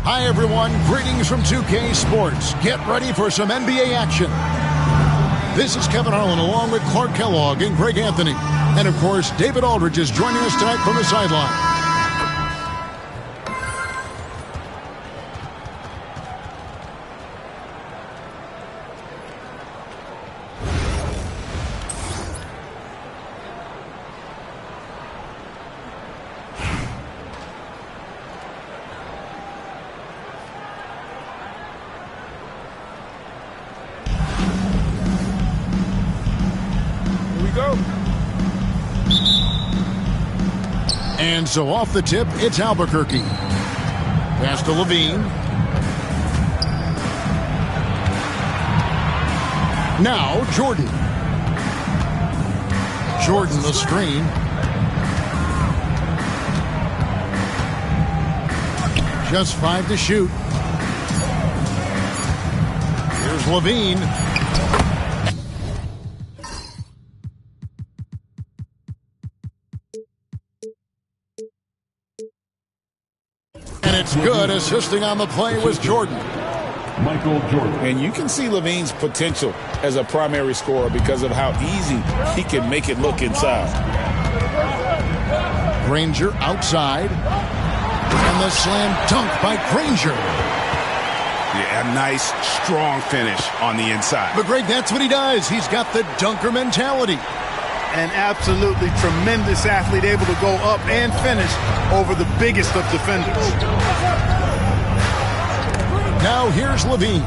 Hi, everyone. Greetings from 2K Sports. Get ready for some NBA action. This is Kevin Harlan along with Clark Kellogg and Greg Anthony. And, of course, David Aldridge is joining us tonight from the sideline. And so off the tip, it's Albuquerque. Pass to Levine. Now Jordan. Jordan the screen. Just 5 to shoot. Here's Levine. And it's good. Assisting on the play was Jordan. Michael Jordan. And you can see Levine's potential as a primary scorer because of how easy he can make it look inside. Granger outside. And the slam dunk by Granger. Yeah, a nice, strong finish on the inside. But Greg, that's what he does. He's got the dunker mentality. An absolutely tremendous athlete, able to go up and finish over the biggest of defenders. Now here's Levine.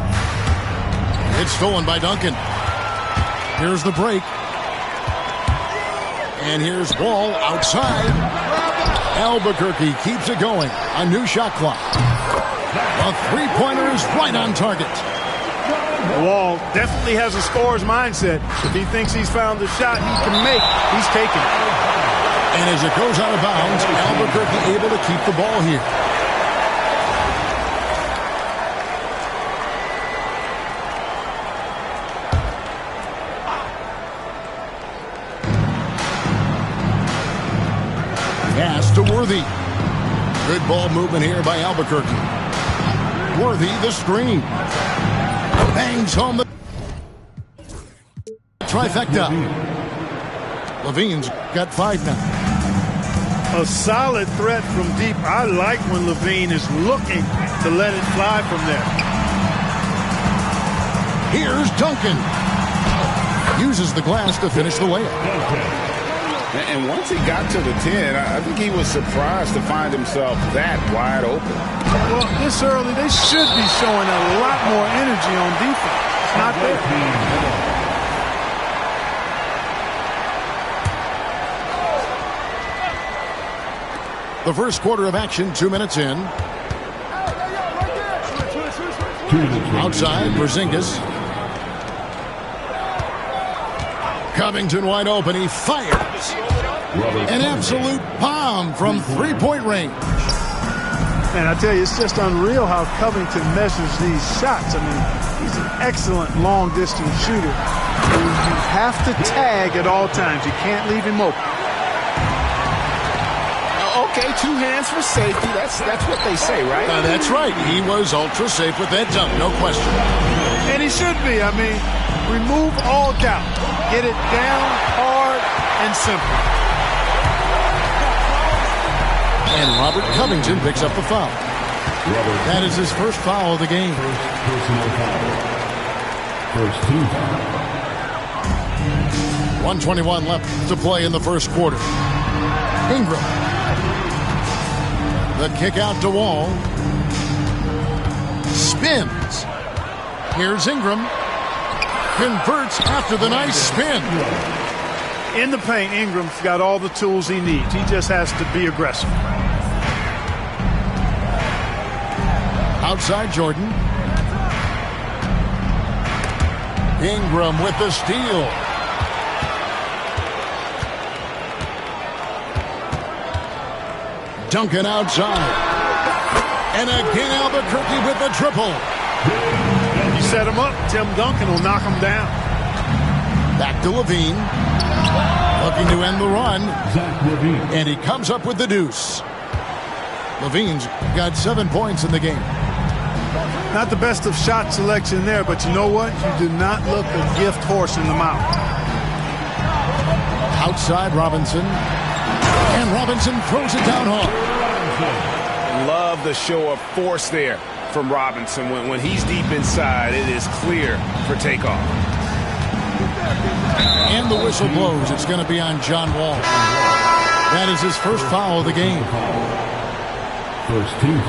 It's stolen by Duncan. Here's the break. And here's Wall outside. Albuquerque keeps it going. A new shot clock. A three-pointer is right on target. Wall definitely has a scorer's mindset. If he thinks he's found the shot he can make, he's taking it. And as it goes out of bounds, Albuquerque able to keep the ball here. Pass to Worthy. Good ball movement here by Albuquerque. Worthy the screen. Bangs home the trifecta. Levine's got 5 now. A solid threat from deep. I like when Levine is looking to let it fly from there. Here's Duncan. Uses the glass to finish the layup. And once he got to the 10, I think he was surprised to find himself that wide open. Well, this early, they should be showing a lot more energy on defense. It's not there. The first quarter of action, 2 minutes in. Outside, Porzingis. Covington wide open. He fires. An absolute bomb from three-point range. And I tell you, it's just unreal how Covington measures these shots. I mean, he's an excellent long-distance shooter. You have to tag at all times. You can't leave him open. Okay, 2 hands for safety. That's what they say, right? That's right. He was ultra safe with that dunk, no question. And he should be. I mean, remove all doubt. Get it down hard and simple. And Robert Covington picks up the foul. That is his first foul of the game. Personal foul. First 2 fouls. 1:21 left to play in the first quarter. Ingram. The kick out to Wall. Spins. Here's Ingram. Converts after the nice spin. In the paint, Ingram's got all the tools he needs. He just has to be aggressive. Outside Jordan. Ingram with the steal. Duncan outside. And again Albuquerque with the triple. You set him up, Tim Duncan will knock him down. Back to Levine. Looking to end the run. Zach Levine. And he comes up with the deuce. Levine's got 7 points in the game. Not the best of shot selection there, but you know what? You do not look a gift horse in the mouth. Outside Robinson. And Robinson throws it down hard. Love the show of force there from Robinson. When he's deep inside, it is clear for takeoff. And the whistle blows. It's going to be on John Wall. That is his first foul of the game. First team.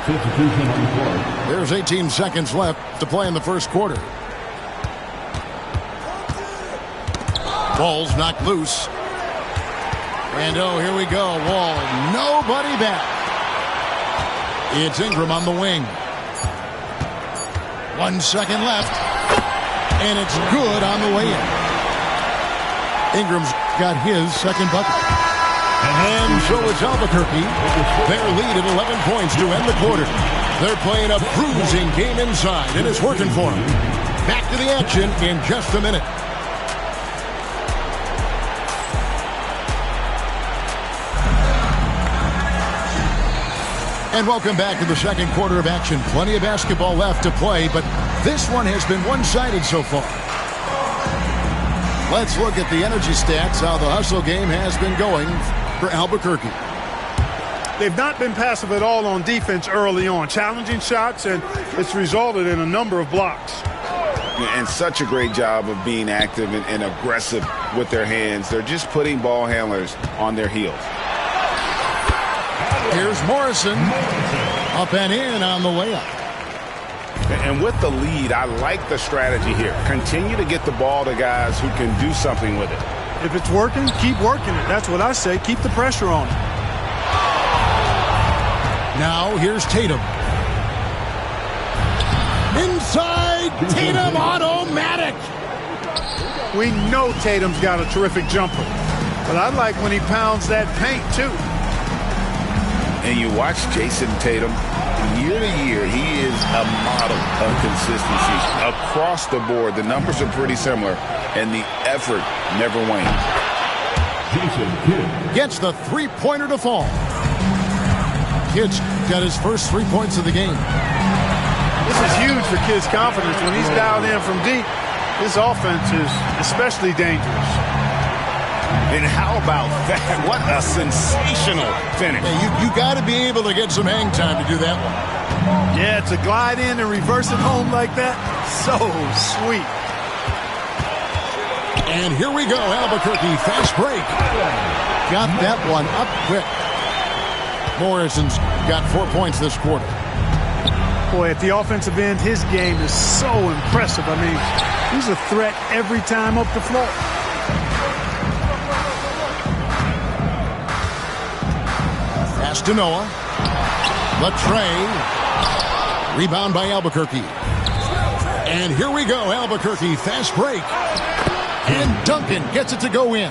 Substitution on the court. There's 18 seconds left to play in the first quarter. Ball's knocked loose. And oh, here we go. Wall, nobody back. It's Ingram on the wing. 1 second left. And it's good on the way in. Ingram's got his second bucket. And so it's Albuquerque. Their lead at 11 points to end the quarter. They're playing a bruising game inside, and it's working for them. Back to the action in just a minute. And welcome back to the second quarter of action. Plenty of basketball left to play, but this one has been one-sided so far. Let's look at the energy stats, how the hustle game has been going for Albuquerque. They've not been passive at all on defense early on. Challenging shots, and it's resulted in a number of blocks. And such a great job of being active and aggressive with their hands. They're just putting ball handlers on their heels. Here's Morrison. Up and in on the layup. And with the lead, I like the strategy here. Continue to get the ball to guys who can do something with it. If it's working, keep working it. That's what I say. Keep the pressure on it. Now here's Tatum. Inside, Tatum automatic. We know Tatum's got a terrific jumper, but I like when he pounds that paint too. And you watch Jason Tatum, year to year, he is a model of consistency. Across the board, the numbers are pretty similar, and the effort never wanes. Jason Kidd gets the three-pointer to fall. Kidd's got his first 3 points of the game. This is huge for Kidd's confidence. When he's dialed in from deep, his offense is especially dangerous. And how about that? What a sensational finish. Yeah, you got to be able to get some hang time to do that one. Yeah, to glide in and reverse it home like that, so sweet. And here we go, Albuquerque, fast break. Got that one up quick. Morrison's got 4 points this quarter. Boy, at the offensive end, his game is so impressive. I mean, he's a threat every time up the floor. Pass to Noah. Latrey. Rebound by Albuquerque. And here we go, Albuquerque, fast break. And Duncan gets it to go in.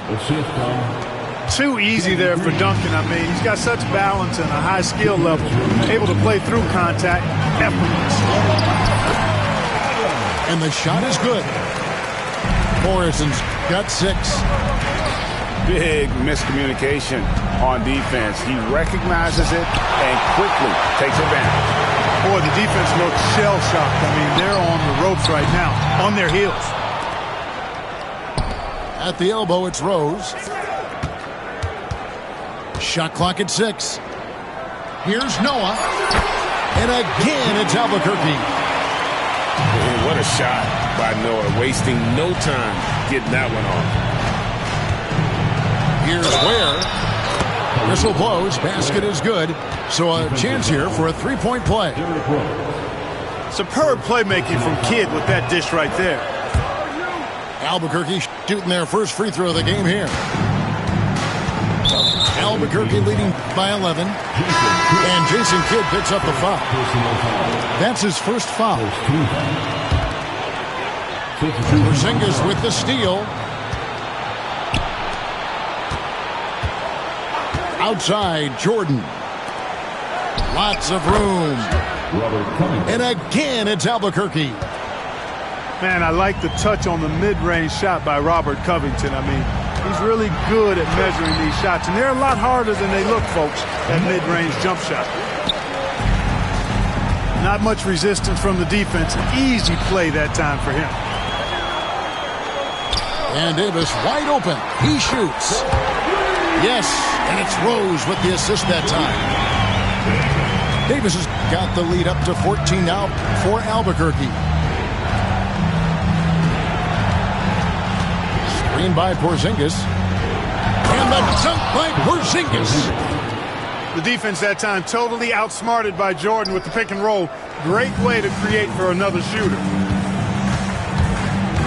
Too easy there for Duncan. I mean, he's got such balance and a high skill level. Able to play through contact effortlessly. And the shot is good. Morrison's got 6. Big miscommunication on defense. He recognizes it and quickly takes advantage. Boy, the defense looks shell-shocked. I mean, they're on the ropes right now, on their heels. At the elbow, it's Rose. Shot clock at 6. Here's Noah. And again, it's Albuquerque. And what a shot by Noah, wasting no time getting that one off. Here's Ware. Whistle blows. Basket is good. So a chance here for a three-point play. Superb playmaking from Kidd with that dish right there. Albuquerque shooting their first free throw of the game here. Albuquerque leading by 11. And Jason Kidd picks up the foul. That's his first foul. Porzingis with the steal. Outside, Jordan. Lots of room. And again, it's Albuquerque. Man, I like the touch on the mid-range shot by Robert Covington. I mean, He's really good at measuring these shots, and they're a lot harder than they look, folks, that mid-range jump shot. Not much resistance from the defense. An easy play that time for him. And Davis wide open. He shoots. Yes, and it's Rose with the assist that time. Davis has got the lead up to 14 now for Albuquerque. Screen by Porzingis. And the dunk by Porzingis. The defense that time totally outsmarted by Jordan with the pick and roll. Great way to create for another shooter.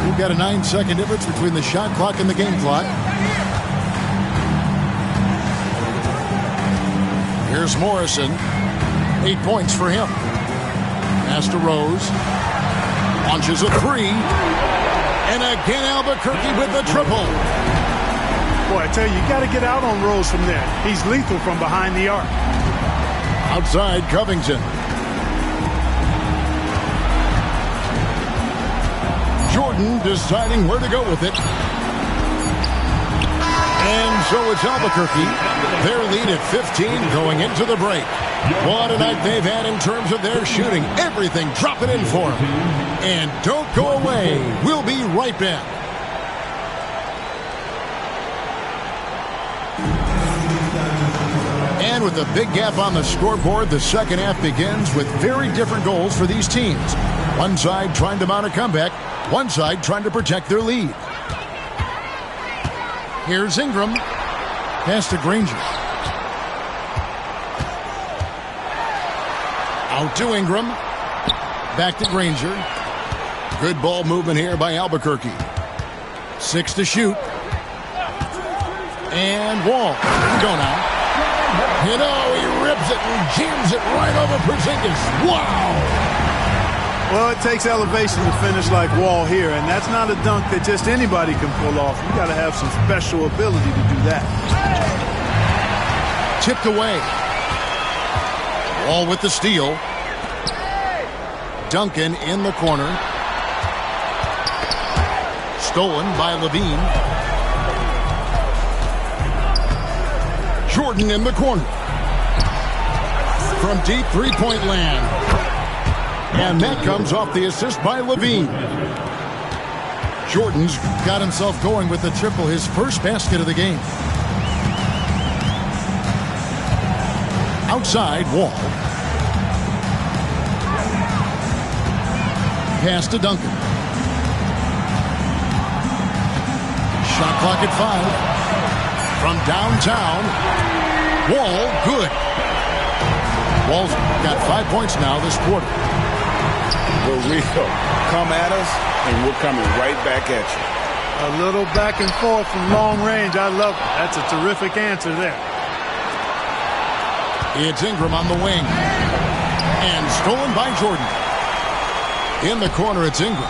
We've got a 9-second difference between the shot clock and the game clock. Here's Morrison. 8 points for him. Pass to Rose. Launches a three. And again Albuquerque with the triple. Boy, I tell you got to get out on Rose from there. He's lethal from behind the arc. Outside Covington. Jordan deciding where to go with it. And so it's Albuquerque. Their lead at 15 going into the break. What a night they've had in terms of their shooting. Everything dropping in for them. And don't go away. We'll be right back. And with a big gap on the scoreboard, the second half begins with very different goals for these teams. One side trying to mount a comeback, one side trying to protect their lead. Here's Ingram. Pass to Granger. Out to Ingram. Back to Granger. Good ball movement here by Albuquerque. 6 to shoot. And Wall. Go now. You know, he rips it and jams it right over Porzingis. Wow! Well, it takes elevation to finish like Wall here, and that's not a dunk that just anybody can pull off. You got to have some special ability to do that. Tipped away. Wall with the steal. Duncan in the corner. Stolen by Levine. Jordan in the corner. From deep three-point land. And that comes off the assist by Levine. Jordan's got himself going with the triple, his first basket of the game. Outside, Wall. Pass to Duncan. Shot clock at 5. From downtown, Wall, good. Wall's got 5 points now this quarter. For real. Come at us, and we're coming right back at you. A little back and forth from long range. I love it. That's a terrific answer there. It's Ingram on the wing. And stolen by Jordan. In the corner, it's Ingram.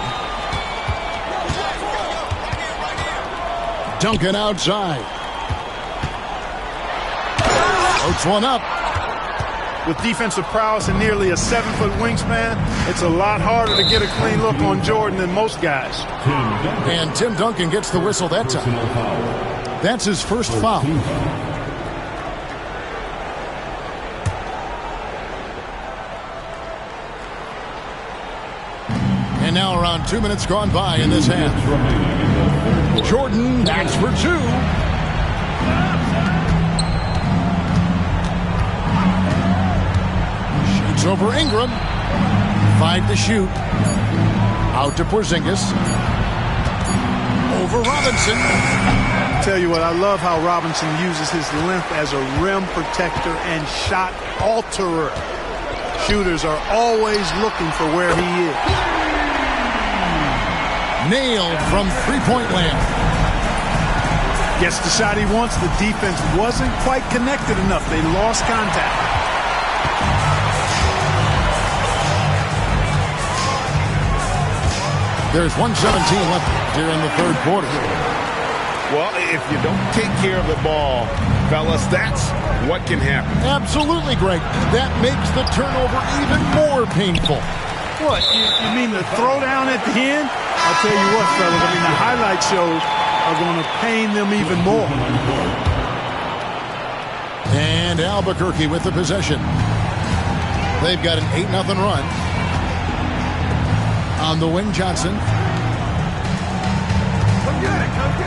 Duncan outside. Floats one up. With defensive prowess and nearly a 7-foot wingspan, it's a lot harder to get a clean look on Jordan than most guys. And Tim Duncan gets the whistle that time. That's his first foul. And now around 2 minutes gone by in this half. Jordan backs for 2. Over Ingram. 5 to shoot. Out to Porzingis. Over Robinson. Tell you what, I love how Robinson uses his length as a rim protector and shot alterer. Shooters are always looking for where he is. Nailed from three-point land. Gets the shot he wants. The defense wasn't quite connected enough. They lost contact. There's 1:17 left here in the third quarter. Well, if you don't take care of the ball, fellas, that's what can happen. Absolutely, Greg. That makes the turnover even more painful. What? You mean the throwdown at the end? I'll tell you what, fellas. I mean, the highlight shows are going to pain them even more. And Albuquerque with the possession. They've got an 8-0 run. On the wing, Johnson.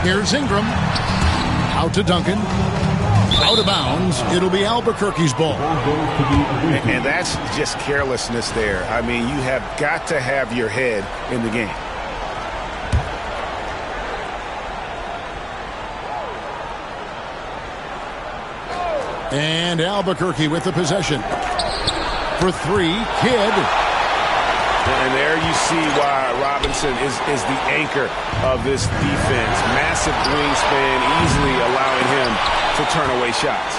Here's Ingram. Out to Duncan. Out of bounds. It'll be Albuquerque's ball. And that's just carelessness there. I mean, you have got to have your head in the game. And Albuquerque with the possession. For three, Kidd. And there you see why Robinson is the anchor of this defense. Massive wingspan, easily allowing him to turn away shots.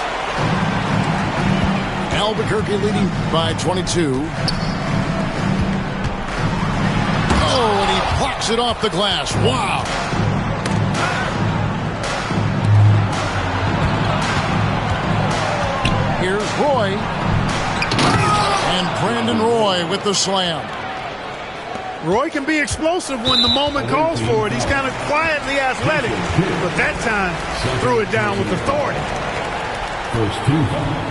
Albuquerque leading by 22. Oh, and he blocks it off the glass. Wow. Here's Roy. And Brandon Roy with the slam. Roy can be explosive when the moment calls for it. He's kind of quietly athletic, but that time threw it down with authority. First team foul.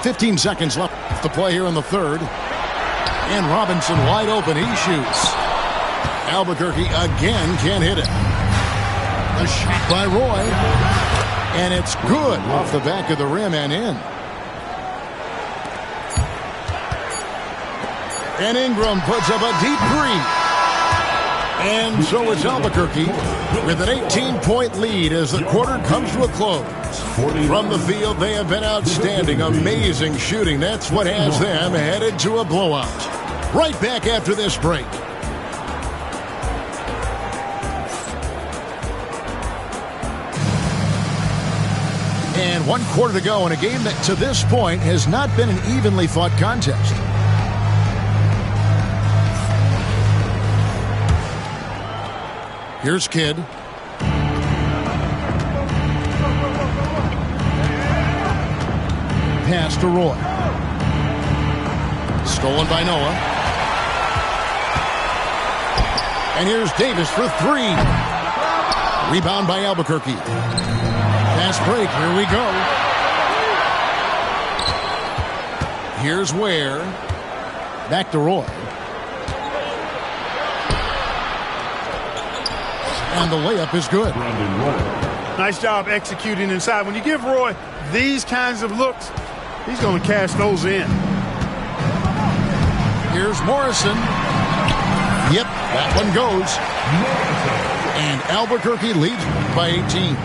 15 seconds left to play here in the third. And Robinson wide open. He shoots. Albuquerque again can't hit it. A shot by Roy. And it's good off the back of the rim and in. And Ingram puts up a deep three. And so it's Albuquerque with an 18-point lead as the quarter comes to a close. From the field, they have been outstanding. Amazing shooting. That's what has them headed to a blowout. Right back after this break. And 1 quarter to go in a game that to this point has not been an evenly fought contest. Here's Kidd. Pass to Roy. Stolen by Noah. And here's Davis for three. Rebound by Albuquerque. Fast break. Here we go. Here's Ware. Back to Roy. And the layup is good. Nice job executing inside. When you give Roy these kinds of looks, he's going to cash those in. Here's Morrison. Yep, that one goes. And Albuquerque leads by 18.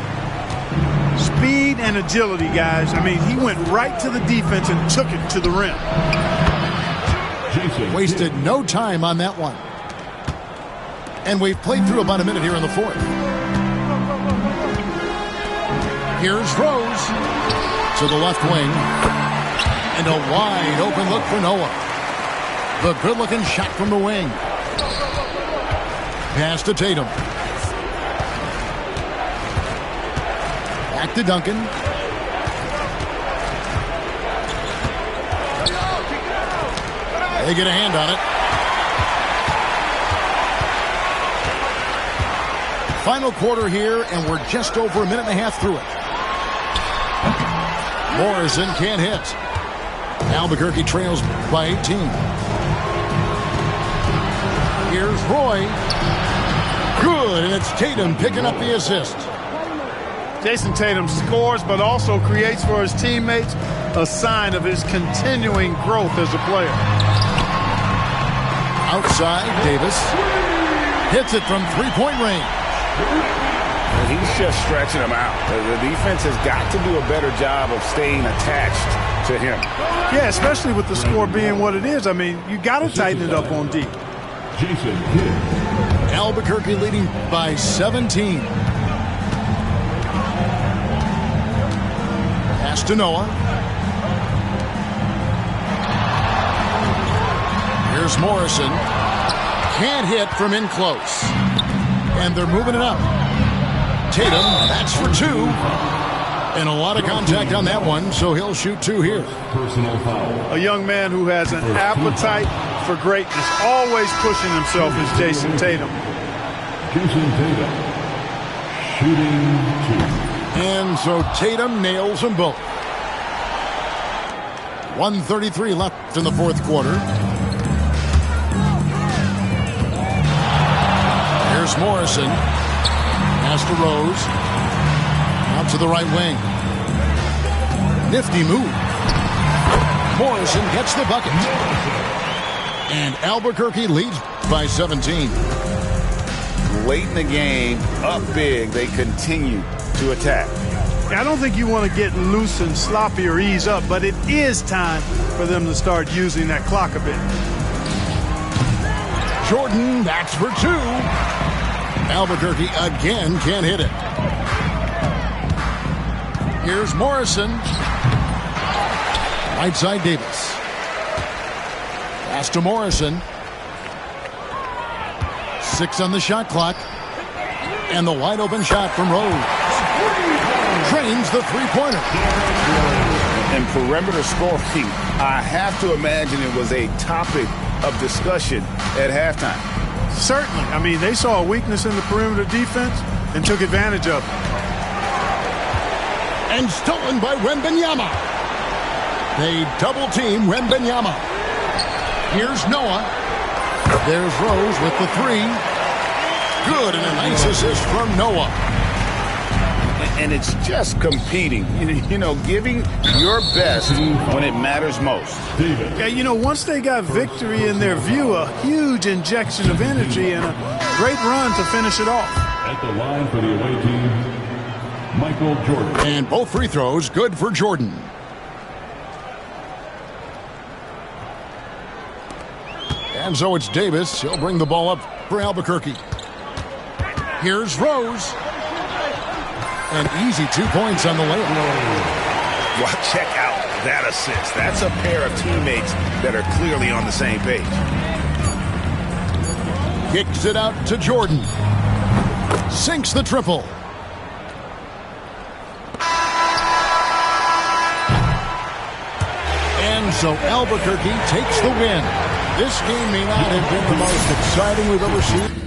Speed and agility, guys. I mean, he went right to the defense and took it to the rim. Wasted no time on that one. And we've played through about a minute here in the fourth. Here's Rose to the left wing. And a wide open look for Noah. The good-looking shot from the wing. Pass to Tatum. Back to Duncan. They get a hand on it. Final quarter here, and we're just over a minute and a half through it. Morrison can't hit. Albuquerque trails by 18. Here's Roy. Good, and it's Tatum picking up the assist. Jason Tatum scores, but also creates for his teammates a sign of his continuing growth as a player. Outside, Davis hits it from three-point range. He's just stretching them out. The defense has got to do a better job of staying attached to him. Yeah, especially with the score being what it is. I mean, you got to tighten it up on D. Jason Kidd. Albuquerque leading by 17. Pass to Noah. Here's Morrison. Can't hit from in close. And they're moving it up. Tatum, that's for two. And a lot of contact on that one, so he'll shoot two here. Personal foul. A young man who has an appetite for greatness, always pushing himself is Jason Tatum. Jason Tatum, shooting 2. And so Tatum nails them both. 1:33 left in the fourth quarter. Here's Morrison. Pass to Rose. Out to the right wing. Nifty move. Morrison gets the bucket. And Albuquerque leads by 17. Late in the game, up big, they continue to attack. I don't think you want to get loose and sloppy or ease up, but it is time for them to start using that clock a bit. Jordan, that's for 2. Albuquerque again can't hit it. Here's Morrison. Right side Davis. Pass to Morrison. 6 on the shot clock. And the wide open shot from Rose. Drains the three-pointer. And perimeter scoring, I have to imagine it was a topic of discussion at halftime. Certainly. I mean, they saw a weakness in the perimeter defense and took advantage of it. And stolen by Wembanyama. They double-team Wembanyama. Here's Noah. There's Rose with the 3. Good, and a nice assist from Noah. And it's just competing, you know, giving your best when it matters most. Yeah, you know, once they got victory in their view, a huge injection of energy and a great run to finish it off. At the line for the away team, Michael Jordan. And both free throws good for Jordan. And so it's Davis. He'll bring the ball up for Albuquerque. Here's Rose. An easy 2 points on the layup. Well, check out that assist. That's a pair of teammates that are clearly on the same page. Kicks it out to Jordan. Sinks the triple. And so Albuquerque takes the win. This game may not have been the most exciting we've ever seen.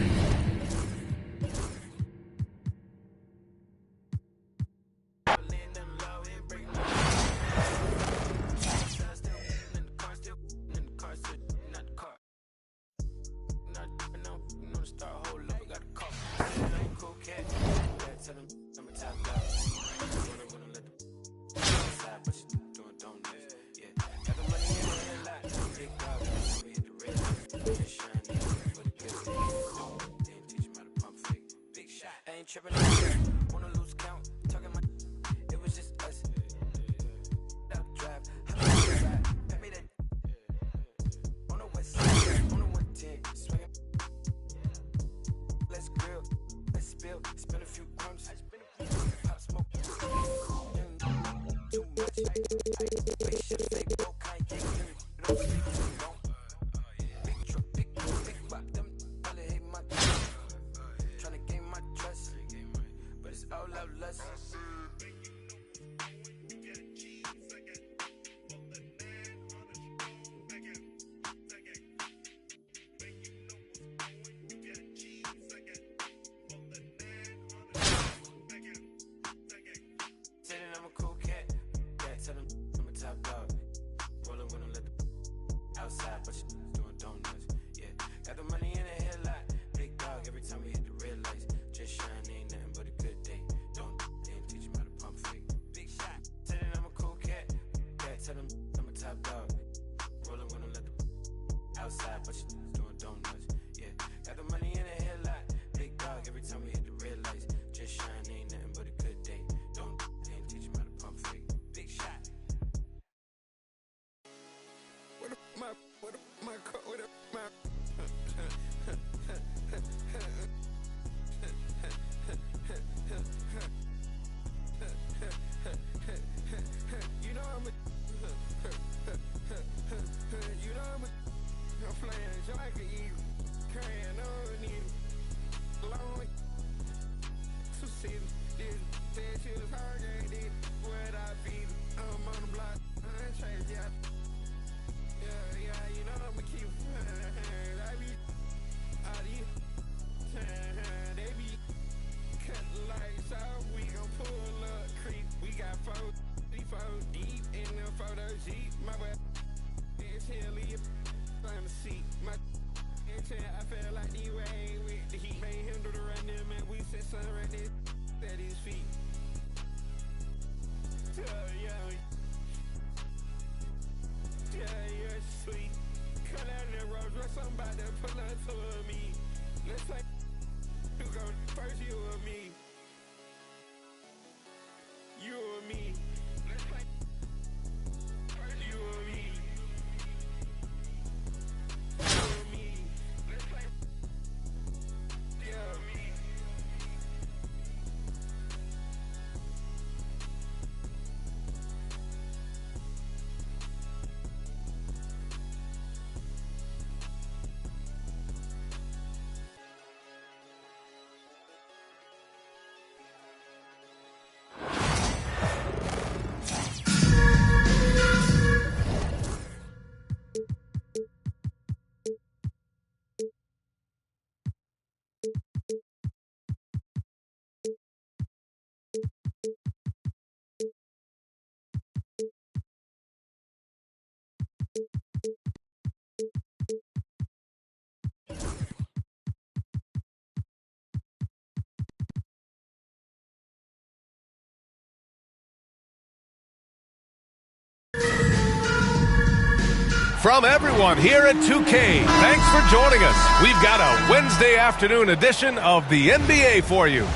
From everyone here at 2K, thanks for joining us. We've got a Wednesday afternoon edition of the NBA for you.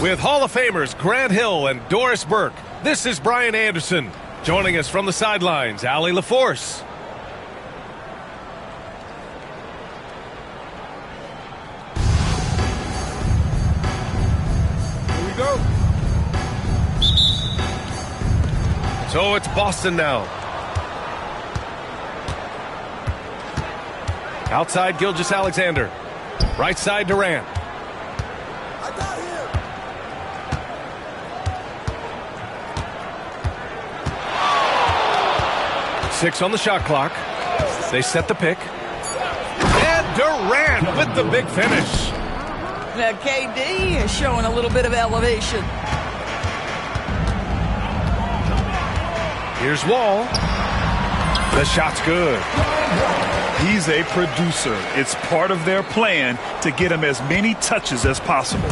With Hall of Famers Grant Hill and Doris Burke, this is Brian Anderson. Joining us from the sidelines, Allie LaForce. Here we go. So it's Boston now. Outside, Gilgeous-Alexander. Right side, Durant. I got him. 6 on the shot clock. They set the pick. And Durant with the big finish. Now KD is showing a little bit of elevation. Here's Wall. The shot's good. He's a producer. It's part of their plan to get him as many touches as possible.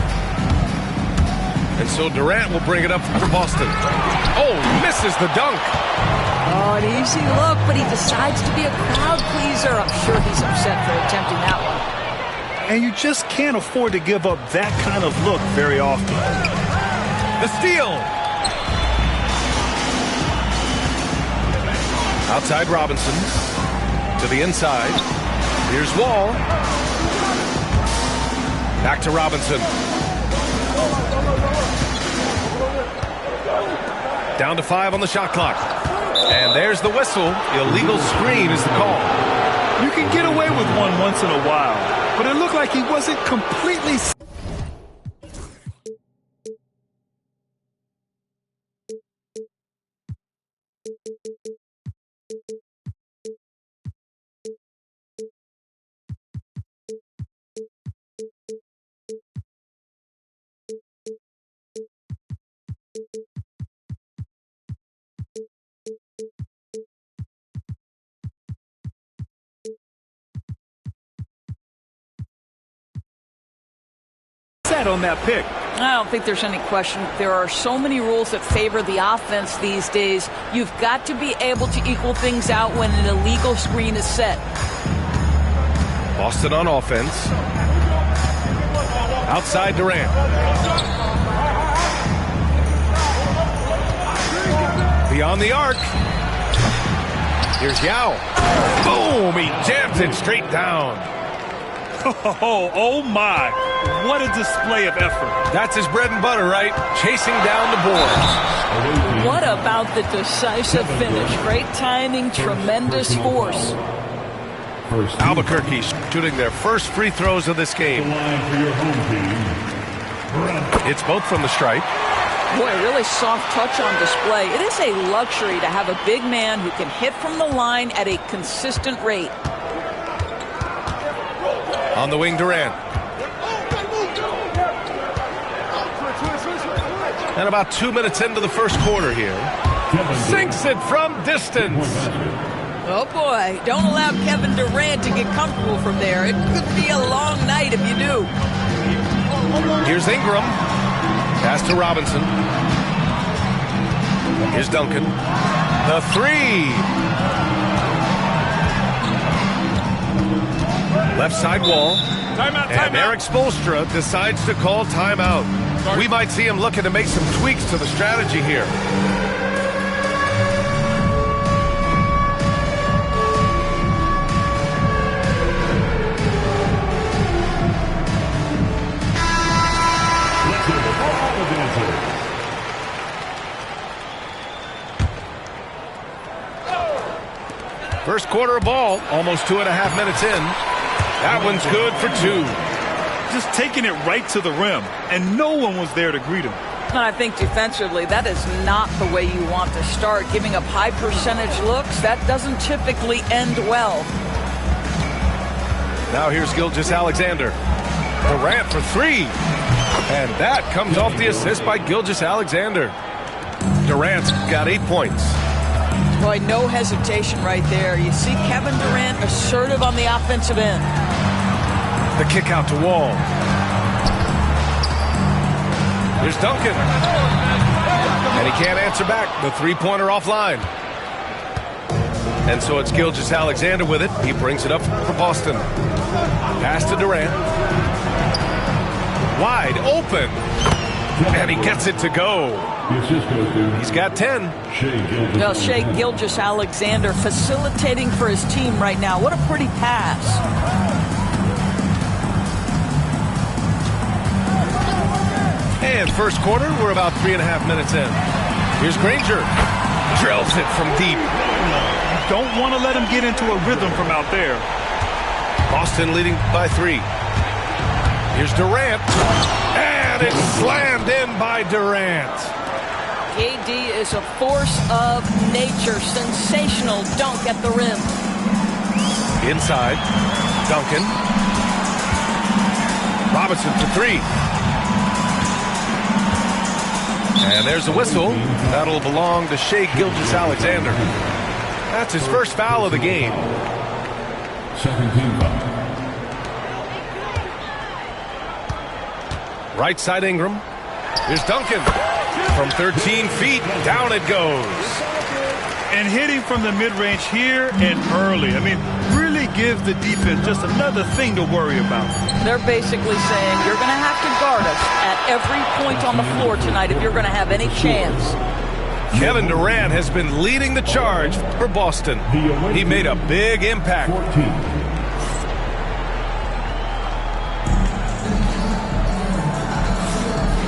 And so Durant will bring it up for Boston. Oh, misses the dunk. Oh, an easy look, but he decides to be a crowd pleaser. I'm sure he's upset for attempting that one. And you just can't afford to give up that kind of look very often. The steal. Outside Robinson. To the inside. Here's Wall. Back to Robinson. Down to 5 on the shot clock. And there's the whistle. Illegal screen is the call. You can get away with one once in a while, but it looked like he wasn't completely... on that pick. I don't think there's any question. There are so many rules that favor the offense these days. You've got to be able to equal things out when an illegal screen is set. Boston on offense. Outside Durant. Beyond the arc. Here's Yao. Boom! He jams it straight down. Oh my. What a display of effort. That's his bread and butter, right? Chasing down the boards. What about the decisive finish? Great timing, tremendous force. Albuquerque shooting their first free throws of this game. It's both from the stripe. Boy, really soft touch on display. It is a luxury to have a big man who can hit from the line at a consistent rate. On the wing, Durant. And about 2 minutes into the first quarter here. Sinks it from distance. Oh, boy. Don't allow Kevin Durant to get comfortable from there. It could be a long night if you do. Here's Ingram. Pass to Robinson. Here's Duncan. The three. Left side Wall. Timeout, and Eric Spoelstra decides to call timeout. We might see him looking to make some tweaks to the strategy here. First quarter of ball, almost 2.5 minutes in. That one's good for 2. Just taking it right to the rim, and no one was there to greet him. I think defensively, that is not the way you want to start. Giving up high percentage looks, that doesn't typically end well. Now here's Gilgeous-Alexander. Durant for 3. And that comes off the assist by Gilgeous-Alexander. Durant's got 8 points. Boy, no hesitation right there. You see Kevin Durant assertive on the offensive end. The kick out to Wall. Here's Duncan. And he can't answer back. The three-pointer offline. And so it's Gilgeous-Alexander with it. He brings it up for Boston. Pass to Durant. Wide open. And he gets it to go. He's got 10. Well, Shai Gilgeous-Alexander facilitating for his team right now. What a pretty pass. And first quarter, we're about 3.5 minutes in. Here's Granger. Drills it from deep. Don't want to let him get into a rhythm from out there. Boston leading by 3. Here's Durant. And it's slammed in by Durant. KD is a force of nature. Sensational dunk at the rim. Inside. Duncan. Robinson for 3. And there's a whistle. That'll belong to Shai Gilgeous-Alexander. That's his first foul of the game. Second team foul. Right side Ingram. Here's Duncan. From 13 feet, down it goes. And hitting from the mid-range here and early. I mean, really give the defense just another thing to worry about. They're basically saying you're going to have to guard us at every point on the floor tonight if you're going to have any chance. Kevin Durant has been leading the charge for Boston. He made a big impact. 14.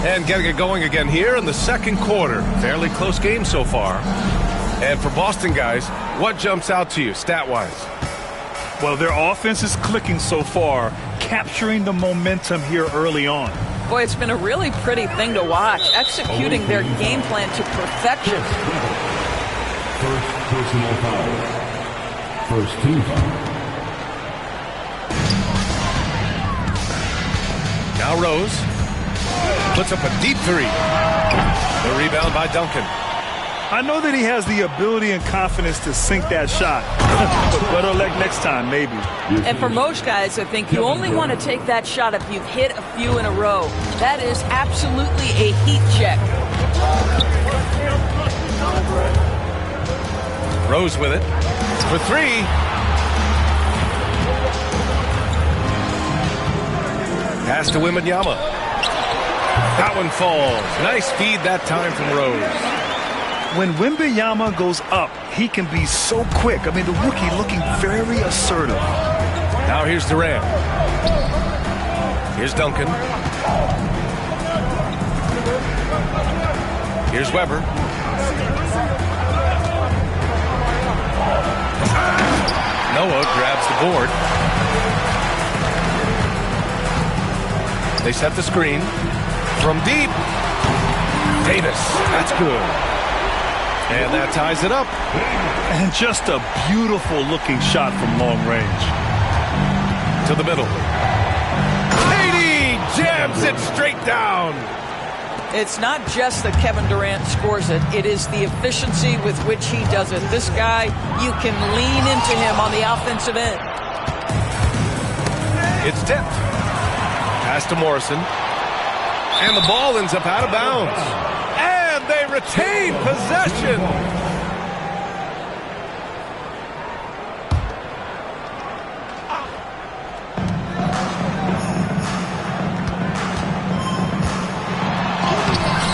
And getting it going again here in the second quarter. Fairly close game so far. And for Boston guys, what jumps out to you stat-wise? Well, their offense is clicking so far, capturing the momentum here early on. Boy, it's been a really pretty thing to watch, executing their game plan to perfection. First personal foul. First team foul. Now Rose puts up a deep 3. The rebound by Duncan. I know that he has the ability and confidence to sink that shot, but better luck next time, maybe. And for most guys, I think you only want to take that shot if you've hit a few in a row. That is absolutely a heat check. Rose with it for 3. Pass to Wembanyama. That one falls. Nice feed that time from Rose. When Wembanyama goes up, he can be so quick. I mean, the rookie looking very assertive. Now here's Durant. Here's Duncan. Here's Weber. Noah grabs the board. They set the screen. From deep. Davis. That's good. And that ties it up. And just a beautiful looking shot from long range. To the middle. KD jams it straight down. It's not just that Kevin Durant scores it. It is the efficiency with which he does it. This guy, you can lean into him on the offensive end. It's tipped. Pass to Morrison. And the ball ends up out of bounds. And they retain possession.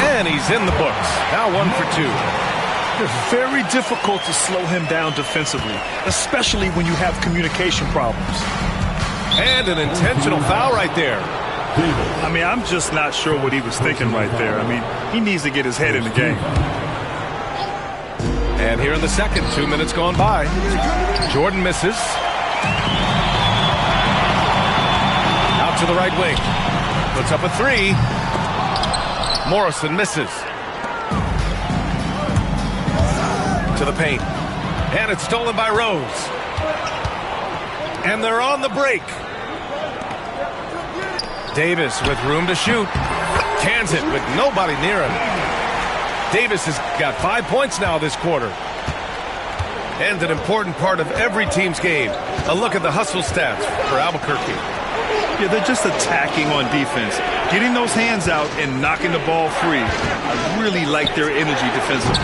And he's in the books. Now 1 for 2. It's very difficult to slow him down defensively, especially when you have communication problems. And an intentional foul right there. I mean, I'm just not sure what he was thinking right there. I mean, he needs to get his head in the game. And here in the second, 2 minutes gone by. Jordan misses. Out to the right wing. Puts up a 3. Morrison misses. To the paint. And it's stolen by Rose. And they're on the break. Davis with room to shoot. Cans it with nobody near him. Davis has got 5 points now this quarter. And an important part of every team's game. A look at the hustle stats for Albuquerque. Yeah, they're just attacking on defense. Getting those hands out and knocking the ball free. I really like their energy defensively.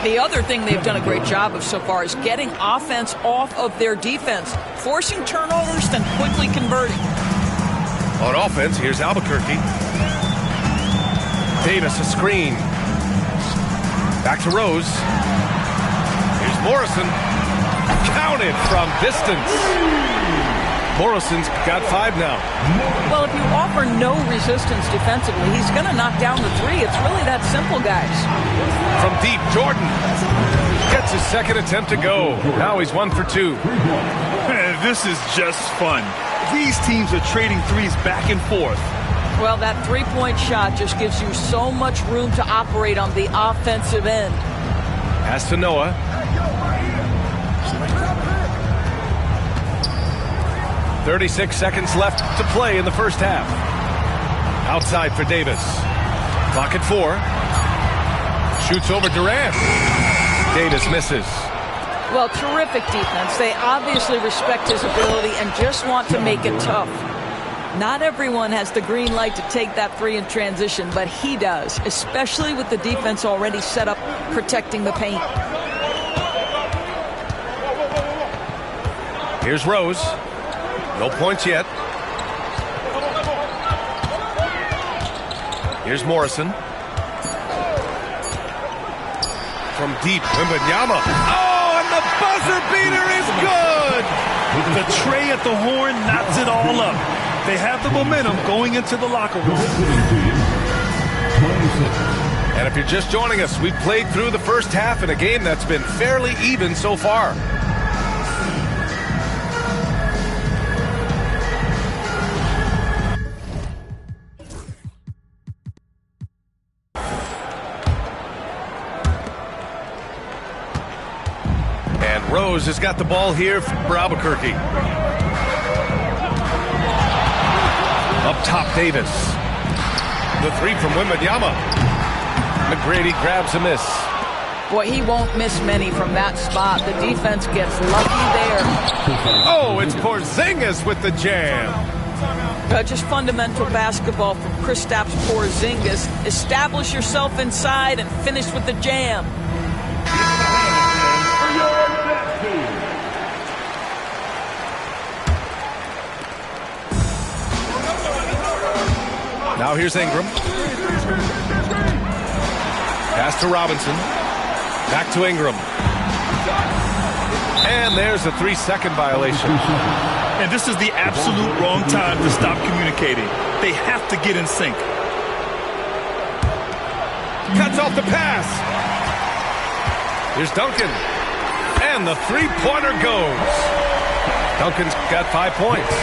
The other thing they've done a great job of so far is getting offense off of their defense, forcing turnovers, then quickly converting. On offense, here's Albuquerque. Davis, a screen. Back to Rose. Here's Morrison. Counted from distance. Morrison's got 5 now. Well, if you offer no resistance defensively, he's going to knock down the 3. It's really that simple, guys. From deep, Jordan gets his second attempt to go. Now he's 1 for 2. This is just fun. These teams are trading threes back and forth. Well, that three-point shot just gives you so much room to operate on the offensive end. Pass to Noah. "36 seconds left to play in the first half. Outside for Davis. Clock at 4. Shoots over Durant. Davis misses. Well, terrific defense. They obviously respect his ability and just want to make it tough. Not everyone has the green light to take that 3 in transition, but he does, especially with the defense already set up protecting the paint. Here's Rose. No points yet. Here's Morrison. From deep, Wembanyama. Oh, and the buzzer beater is good! The tray at the horn knots it all up. They have the momentum going into the locker room. And if you're just joining us, we've played through the first half in a game that's been fairly even so far. And Rose has got the ball here for Albuquerque. Up top, Davis. The 3 from Wembanyama. McGrady grabs a miss. Boy, he won't miss many from that spot. The defense gets lucky there. Oh, it's Porzingis with the jam. Just fundamental basketball from Kristaps Porzingis. Establish yourself inside and finish with the jam. Now here's Ingram. Pass to Robinson. Back to Ingram. And there's a 3-second violation. And this is the absolute wrong time to stop communicating. They have to get in sync. Cuts off the pass. Here's Duncan. And the 3-pointer goes. Duncan's got 5 points.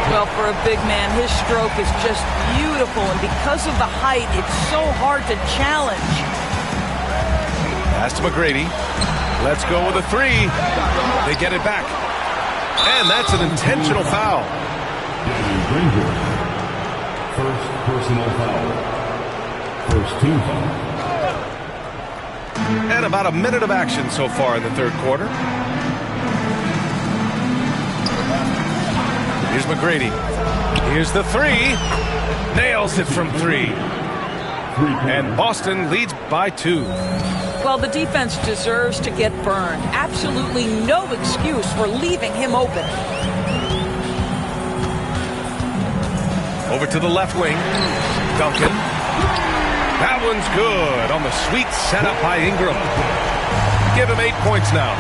Well, for a big man, his stroke is just beautiful. And because of the height, it's so hard to challenge. Pass to McGrady. Let's go with a 3. They get it back. And that's an intentional foul. First personal foul. First team foul. And about a minute of action so far in the third quarter. Here's McGrady. Here's the 3. Nails it from 3. And Boston leads by 2. Well, the defense deserves to get burned. Absolutely no excuse for leaving him open. Over to the left wing. Duncan. That one's good on the sweet setup by Ingram. Give him 8 points now.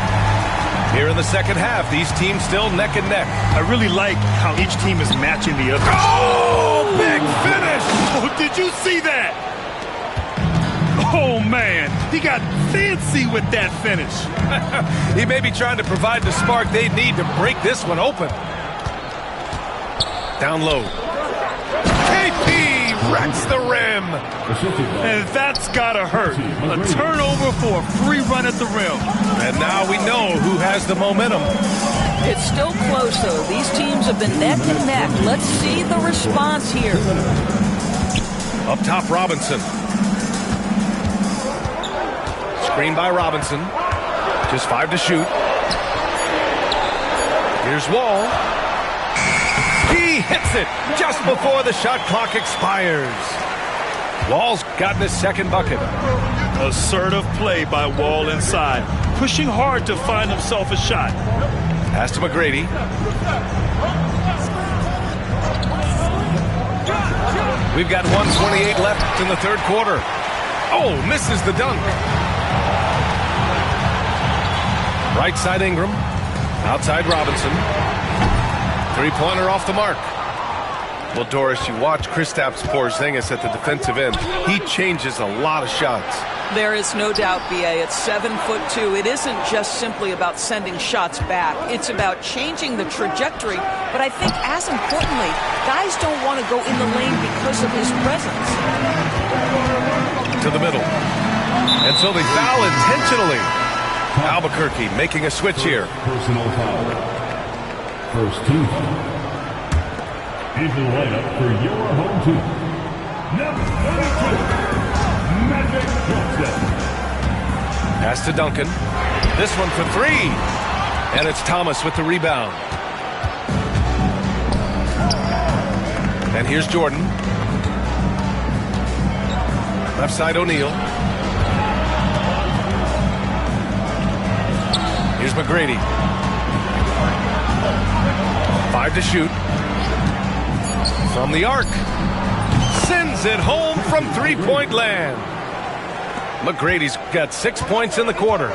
Here in the second half, these teams still neck and neck. I really like how each team is matching the other. Oh, big finish! Oh, did you see that? Oh, man, he got fancy with that finish. He may be trying to provide the spark they need to break this one open. Down low. KP wrecks the rim. And that's gotta hurt. A turnover for a free run at the rim. And now we know who has the momentum. It's still close, though. These teams have been neck and neck. Let's see the response here. Up top, Robinson. Screen by Robinson. Just 5 to shoot. Here's Wall. He hits it just before the shot clock expires. Wall's gotten his second bucket. Assertive play by Wall inside, pushing hard to find himself a shot. Pass to McGrady. We've got 1:28 left in the third quarter. Oh, misses the dunk. Right side Ingram. Outside Robinson. Three-pointer off the mark. Well, Doris, you watch Kristaps Porzingis at the defensive end. He changes a lot of shots. There is no doubt, B.A. It's 7'2". It isn't just simply about sending shots back. It's about changing the trajectory. But I think, as importantly, guys don't want to go in the lane because of his presence. To the middle. And so they foul intentionally. Albuquerque making a switch here. Personal foul. First team. Into the lineup for your home team. Number 32, Magic Johnson. Pass to Duncan. This one for three. And it's Thomas with the rebound. And here's Jordan. Left side O'Neal. Here's McGrady. 5 to shoot. From the arc. Sends it home from three-point land. McGrady's got 6 points in the quarter.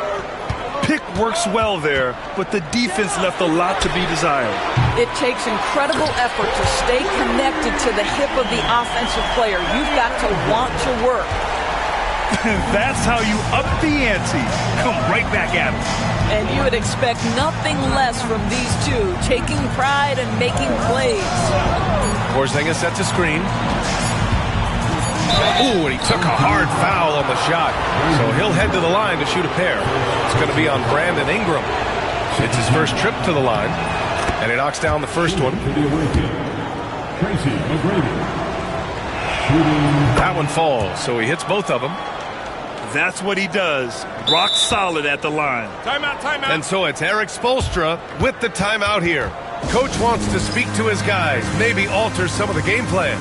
Pick works well there, but the defense left a lot to be desired. It takes incredible effort to stay connected to the hip of the offensive player. You've got to want to work. That's how you up the ante. Come right back at him. And you would expect nothing less from these two, taking pride and making plays. Porzingis sets a screen. Ooh, and he took a hard foul on the shot. So he'll head to the line to shoot a pair. It's going to be on Brandon Ingram. It's his first trip to the line. And he knocks down the first one. Tracy McGrady. That one falls, so he hits both of them. That's what he does. Rock solid at the line. Timeout, timeout. And so it's Eric Spoelstra with the timeout here. Coach wants to speak to his guys, maybe alter some of the game plan.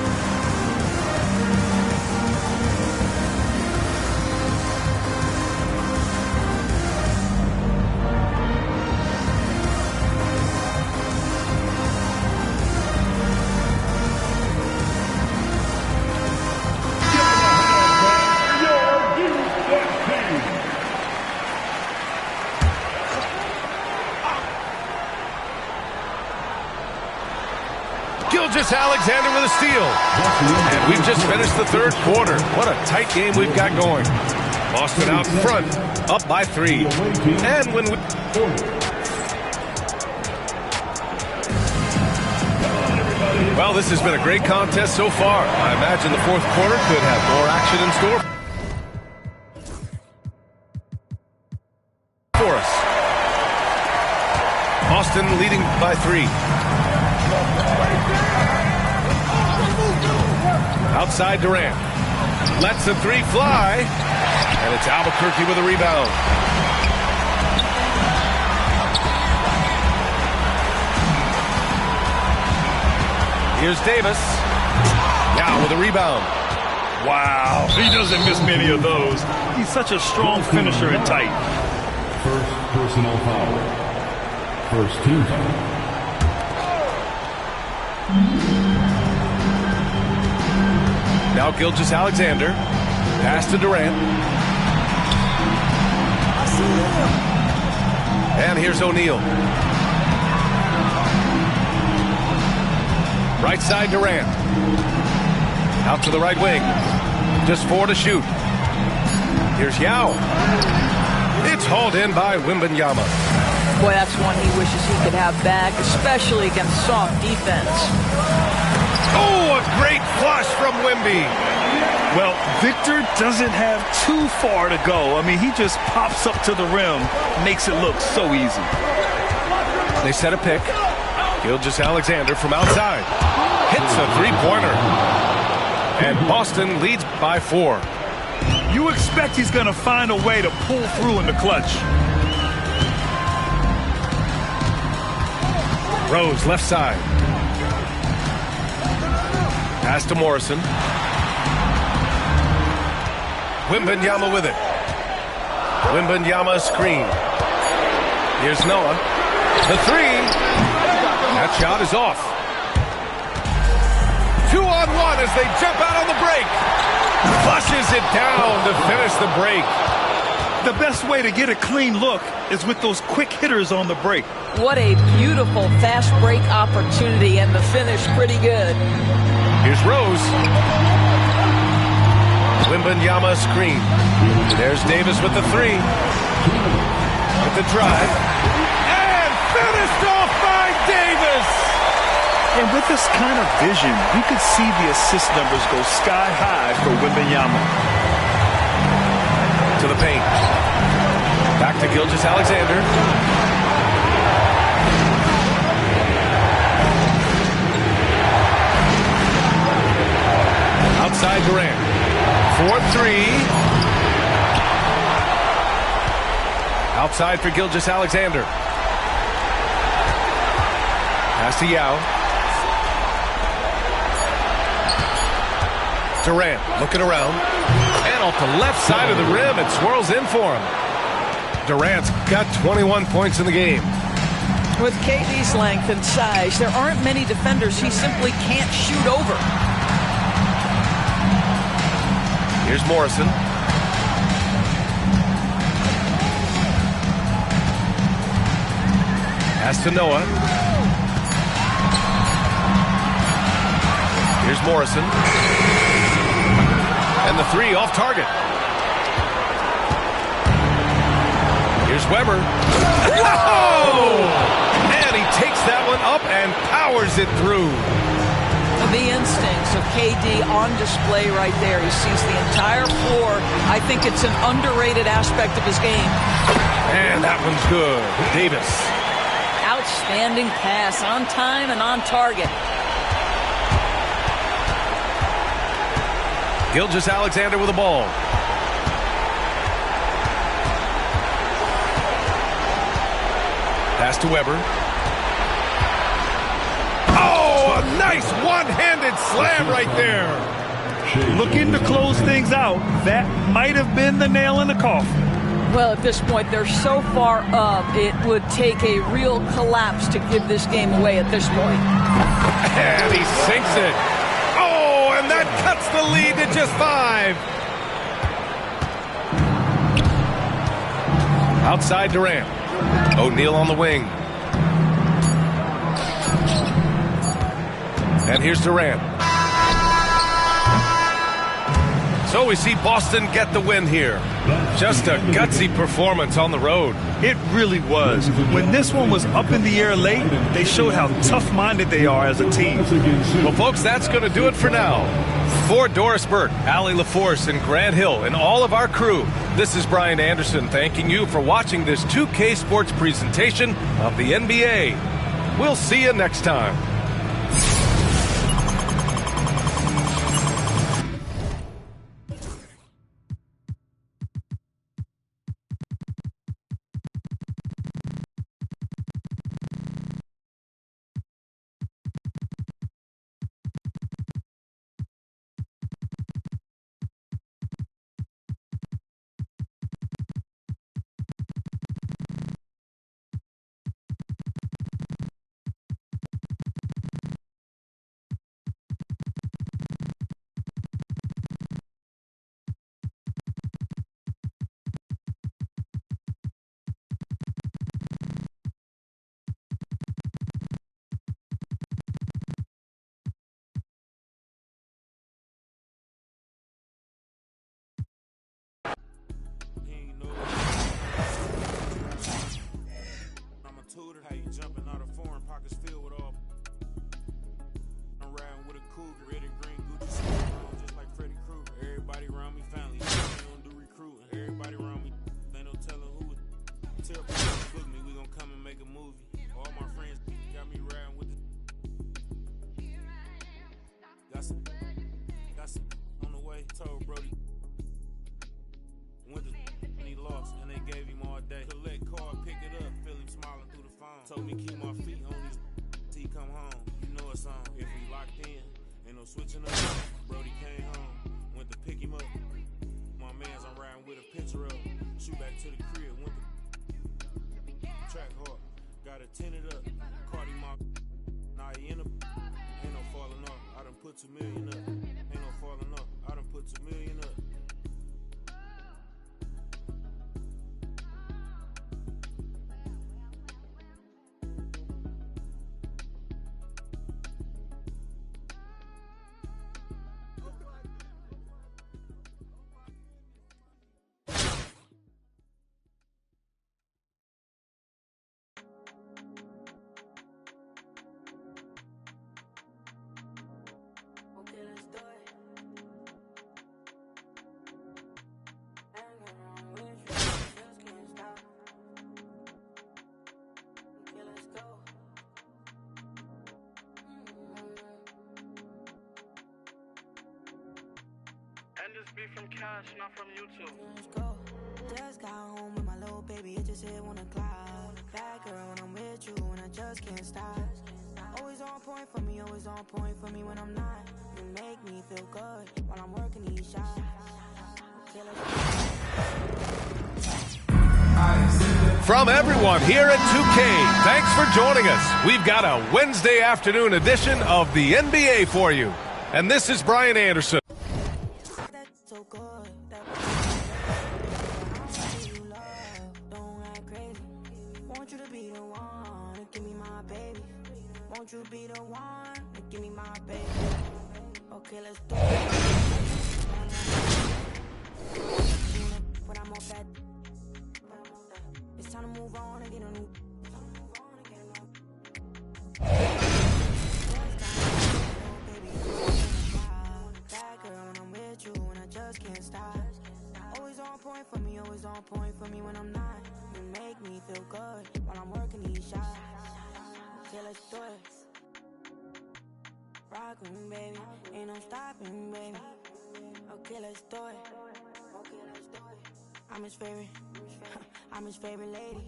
Alexander with a steal. And we've just finished the third quarter. What a tight game we've got going. Boston out in front, up by 3. And when we... Well, this has been a great contest so far. I imagine the fourth quarter could have more action in store for us. Boston leading by 3. Outside Durant. Lets the three fly. And it's Albuquerque with a rebound. Here's Davis. Now with a rebound. Wow, he doesn't miss many of those. He's such a strong finisher and tight. First personal foul. First team foul. Now Gilgeous-Alexander. Pass to Durant. And here's O'Neal. Right side Durant. Out to the right wing. Just 4 to shoot. Here's Yao. It's hauled in by Wembanyama. Boy, that's one he wishes he could have back, especially against soft defense. Oh, a great flush from Wemby. Well, Victor doesn't have too far to go. I mean, he just pops up to the rim, makes it look so easy. They set a pick. Gilgeous-Alexander from outside. Hits a three-pointer. And Boston leads by 4. You expect he's going to find a way to pull through in the clutch. Rose, left side. Pass to Morrison. Wembanyama with it. Wembanyama screen. Here's Noah. The three. That shot is off. 2-on-1 as they jump out on the break. Flushes it down to finish the break. The best way to get a clean look is with those quick hitters on the break. What a beautiful fast break opportunity, and the finish pretty good. Here's Rose. Wembanyama screen. There's Davis with the three. With the drive. And finished off by Davis! And with this kind of vision, you could see the assist numbers go sky high for Wembanyama. To the paint. Back to Gilgeous-Alexander. Outside Durant. 4-3. Outside for Gilgeous-Alexander. Pass to Yao. Durant looking around. And off the left side of the rim, it swirls in for him. Durant's got 21 points in the game. With KD's length and size, there aren't many defenders he simply can't shoot over. Here's Morrison. Pass to Noah. Here's Morrison. And the three off target. Here's Weber. Oh! And he takes that one up and powers it through. The instincts of KD on display right there. He sees the entire floor. I think it's an underrated aspect of his game. And that one's good. Davis. Outstanding pass, on time and on target. Gilgeous-Alexander with the ball. Pass to Weber. Oh, a nice one-handed slam right there. Looking to close things out. That might have been the nail in the coffin. Well, at this point, they're so far up, it would take a real collapse to give this game away at this point. And he sinks it. Oh, and that cuts the lead to just 5. Outside Durant. O'Neal on the wing. And here's Durant. So we see Boston get the win here. Just a gutsy performance on the road. It really was. When this one was up in the air late, they showed how tough-minded they are as a team. Well, folks, that's going to do it for now. For Doris Burke, Allie LaForce, and Grant Hill, and all of our crew, this is Brian Anderson thanking you for watching this 2K Sports presentation of the NBA. We'll see you next time. How you jumping out of foreign pockets filled with all. I'm riding with a cougar, red and green Gucci suit on, just like Freddy Krueger. Everybody around me family, they don't do recruiting. Everybody around me, they don't tell them who. Tell people to book me, we gon' come and make a movie. All my friends got me riding with the. Got some on the way. Told Brody went to and he lost, and they gave him all day. Collect card, pick it up, feel him smiling through the phone. Told me keep my feet on his till he come home. You know it's on. If we locked in, ain't no switching up. Brody came home, went to pick him up. My mans I'm riding with a picture of. Shoot back to the crib, went the track hard. Got it tinted up. Cardi Mark. Nah, he in a. Ain't no falling off. I done put 2 million up. Ain't no falling off. I done put 2 million up. Be from cash, not from YouTube. Let's go. Just got home with my little baby, it just hit 1 o'clock. Bad girl when I'm with you, and I just can't stop. Always on point for me, always on point for me when I'm not. You make me feel good while I'm working these shots. From everyone here at 2K, thanks for joining us. We've got a Wednesday afternoon edition of the NBA for you. And this is Brian Anderson. So good. Don't act crazy. Want you to be the one to give me my baby. Want you to be the one to give me my baby. Okay, let's do it. But I'm off that. It's time to move on and get a new. Can't stop. Always on point for me, always on point for me when I'm not. You make me feel good while I'm working these shots. Okay, let's do it. Rock with me, baby. Ain't no stopping, baby. Okay, let's do it. Okay, let's do it. I'm his favorite. I'm his favorite lady.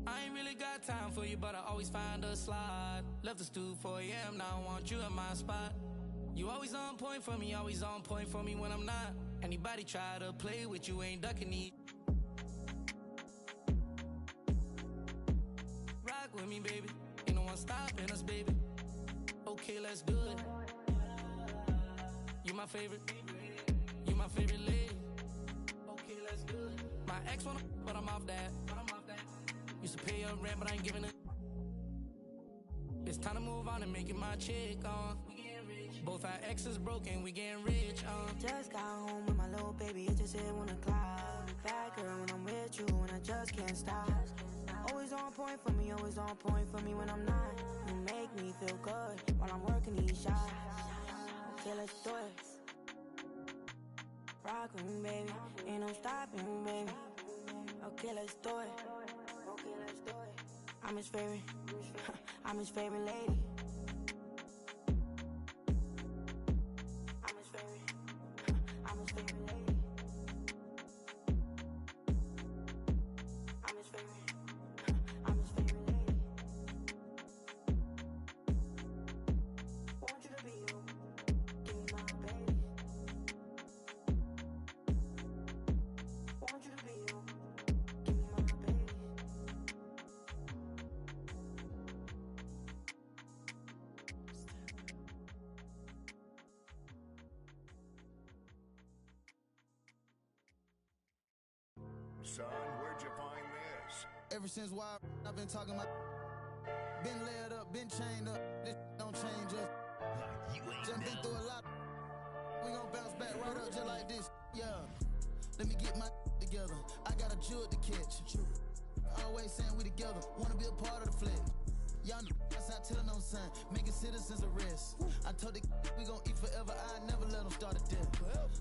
I ain't really got time for you, but I always find a slot. Left the stoop 4 a.m., now I want you in my spot. You always on point for me, always on point for me when I'm not. Anybody try to play with you, ain't ducking these. Rock with me, baby. Ain't no one stopping us, baby. Okay, let's do it. You my favorite. You my favorite lady. Okay, let's do it. My ex wanna, but I'm off that. Used to pay your rent, but I ain't giving it. It's time to move on and make it my chick on. Both our exes broken, we getting rich on. Just got home with my little baby, it just hit 1 o'clock. Bad girl when I'm with you, and I just can't stop. Always on point for me, always on point for me when I'm not. You make me feel good while I'm working these shots. Okay, let's do it. Rock with me, baby. Ain't no stopping, baby. Okay, let's do it. Okay, let's do it. I'm his favorite. I'm his favorite lady. Son, where'd you find this? Ever since why I've been talking about. Been laid up, been chained up. This don't change us. Like you ain't just been through a lot. We gon' bounce back right up just like this. Yeah. Let me get my together. I got a jewel to catch. Always saying we together. Wanna be a part of the flex. Y'all know that's not telling no son. Making citizens arrest. I told the we gon' eat forever. I never let them start a death.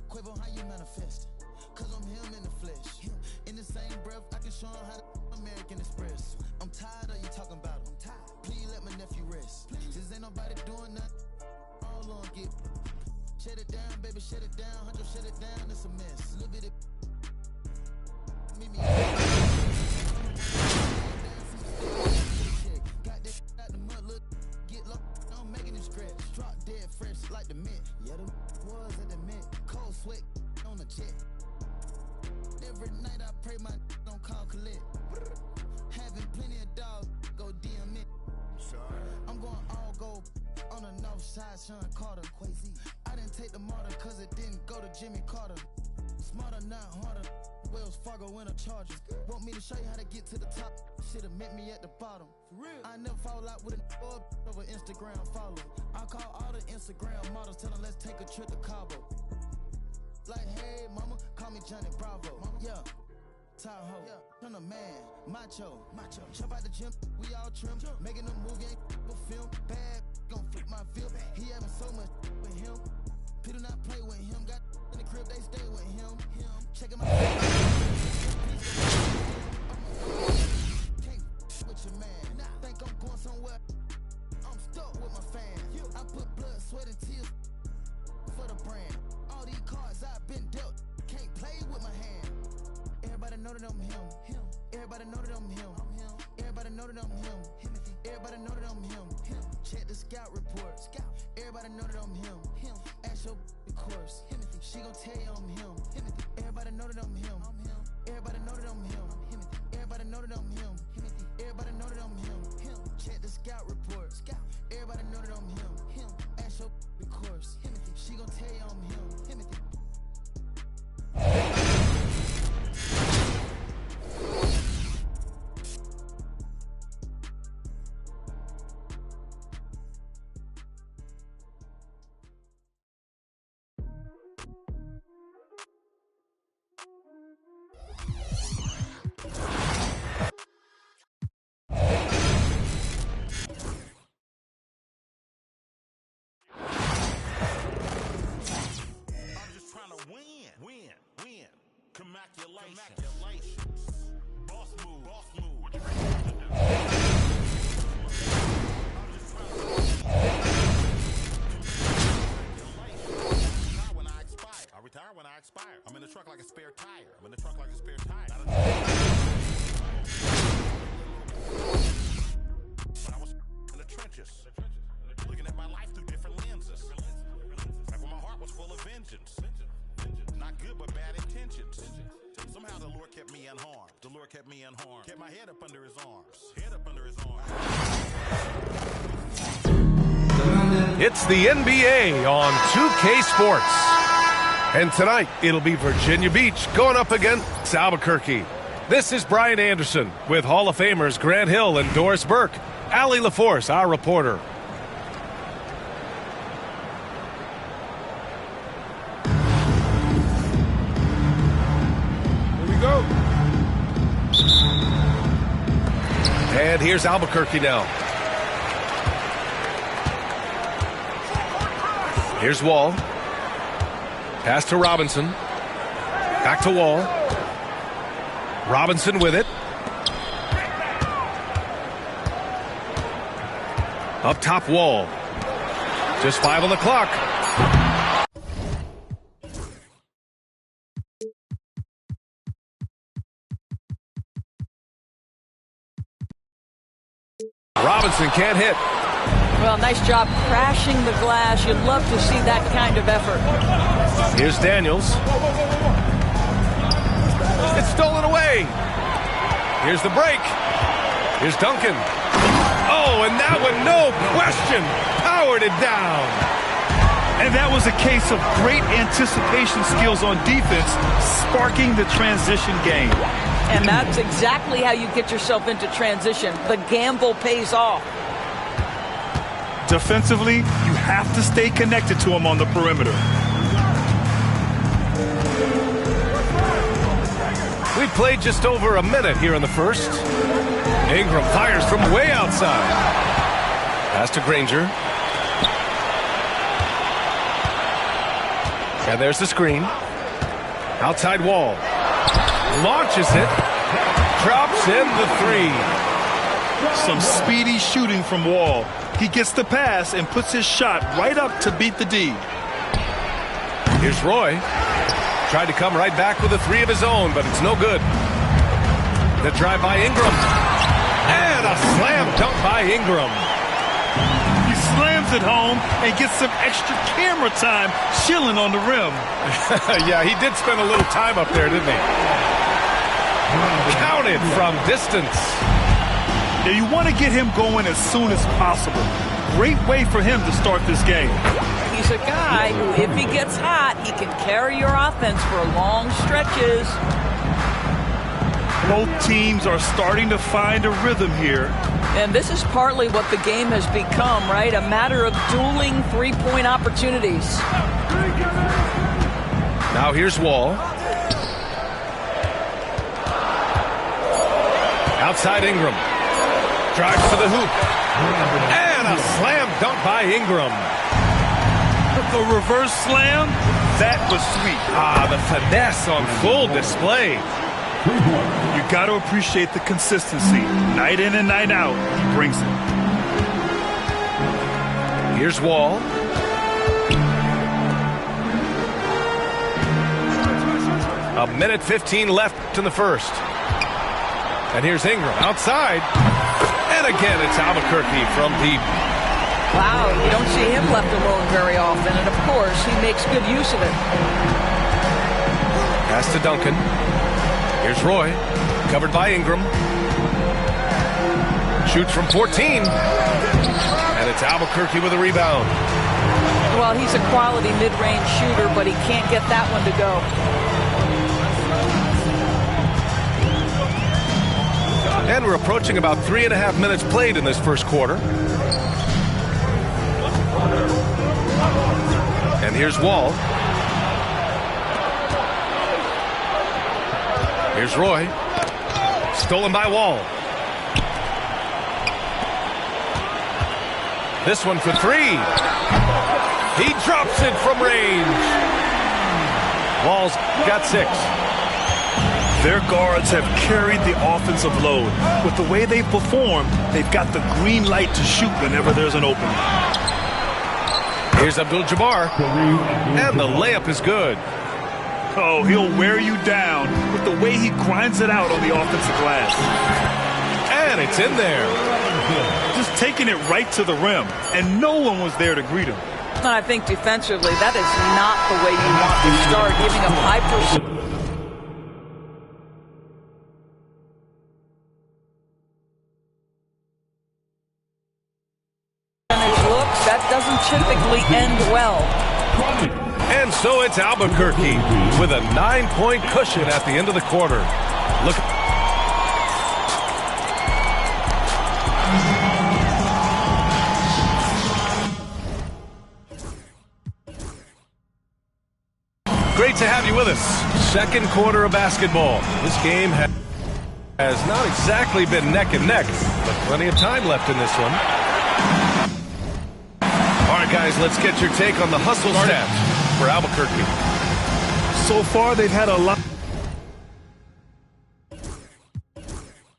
Quavo, how you manifest? Cause I'm him in the flesh. In the same breath, I can show him how to American Express. I'm tired of you talking about him. Please let my nephew rest. Since ain't nobody doing nothing, all on get. Shut it down, baby, shut it down. Hunter, shut it down, it's a mess. Little bit of meet me. Got this out the mud, look, get low, I'm making it scratch. Drop dead fresh like the mint. Yeah, the was at the mint. Cold sweat on the check. Side Sean Carter. I didn't take the martyr cause it didn't go to Jimmy Carter. Smarter, not harder. Wells Fargo in a Charger. Want me to show you how to get to the top? Should've met me at the bottom. For real. I never fall out with a over Instagram follow. I call all the Instagram models, tell them let's take a trip to Cabo. Like, hey, mama, call me Johnny Bravo. Mama. Yeah. Tahoe, turn a man, macho. Jump out the gym, we all trim. Making a movie, ain't a film. Bad, gon' flip my feel. He having so much with him. People not play with him. Got in the crib, they stay with him. Checking my can't with your man. Think I'm going somewhere. I'm stuck with my fans. I put blood, sweat, and tears for the brand. All these cards I've been dealt. Can't play with my hand. Everybody know that I'm him. Everybody know that I'm him. Everybody know that I'm him. Everybody know that I'm him. Check the scout report. Everybody know that I'm him. Ask your the course. She gon' tell you I'm him. Everybody know that I'm him. Everybody know that I'm him. Everybody know that I'm him. Everybody know that I'm him. Check the scout report. Everybody know that I'm him. Ask your the course. She gon' tell you I'm him. Boss move. I retire when I expire. I'm in the truck like a spare tire. But I was in the trenches, looking at my life through different lenses. Back when my heart was full of vengeance. Not good, but bad intentions. Somehow the Lord kept me unharmed. Kept my head up under his arms. It's the NBA on 2K Sports. And tonight, it'll be Virginia Beach going up against Albuquerque. This is Brian Anderson with Hall of Famers Grant Hill and Doris Burke. Allie LaForce, our reporter. Go. And here's Albuquerque now. Here's Wall. Pass to Robinson. Back to Wall. Robinson with it. Up top, Wall. Just 5 on the clock. Robinson can't hit. Well, nice job crashing the glass. You'd love to see that kind of effort. Here's Daniels. It's stolen away. Here's the break. Here's Duncan. Oh, and that one, no question, powered it down. And that was a case of great anticipation skills on defense, sparking the transition game. And that's exactly how you get yourself into transition. The gamble pays off. Defensively, you have to stay connected to him on the perimeter. We played just over a minute here in the first. Ingram fires from way outside. Pass to Granger. And there's the screen. Outside Wall. Launches it. Drops in the three. Some speedy shooting from Wall. He gets the pass and puts his shot right up to beat the D. Here's Roy. Tried to come right back with a three of his own, but it's no good. The drive by Ingram. And a slam dunk by Ingram. He slams it home and gets some extra camera time chilling on the rim. Yeah, he did spend a little time up there, didn't he? Counted from distance. Now you want to get him going as soon as possible. great way for him to start this game. He's a guy who, if he gets hot, he can carry your offense for long stretches. Both teams are starting to find a rhythm here. And this is partly what the game has become, right? A matter of dueling three-point opportunities. Now here's Wall. Outside Ingram. Drives to the hoop. And a slam dunk by Ingram. A reverse slam? That was sweet. Ah, the finesse on full display. You got to appreciate the consistency. Night in and night out, he brings it. Here's Wall. A minute 15 left in the first. And here's Ingram outside. And again, it's Albuquerque from deep. Wow, you don't see him left alone very often. And, of course, he makes good use of it. Pass to Duncan. Here's Roy. Covered by Ingram. Shoots from 14. And it's Albuquerque with a rebound. Well, he's a quality mid-range shooter, but he can't get that one to go. And we're approaching about 3.5 minutes played in this first quarter. And here's Wall. Here's Roy. Stolen by Wall. This one for three. He drops it from range. Wall's got 6. Their guards have carried the offensive load. With the way they perform, they've got the green light to shoot whenever there's an opening. Here's Abdul-Jabbar. And the layup is good. Oh, he'll wear you down with the way he grinds it out on the offensive glass. And it's in there. Just taking it right to the rim, and no one was there to greet him. And I think defensively, that is not the way you want to start, giving up high percentage. That doesn't typically end well. And so it's Albuquerque with a 9-point cushion at the end of the quarter. Look. Great to have you with us. Second quarter of basketball. This game has not exactly been neck and neck, but plenty of time left in this one. All right, guys, let's get your take on the hustle stats for Albuquerque. So far, they've had a lot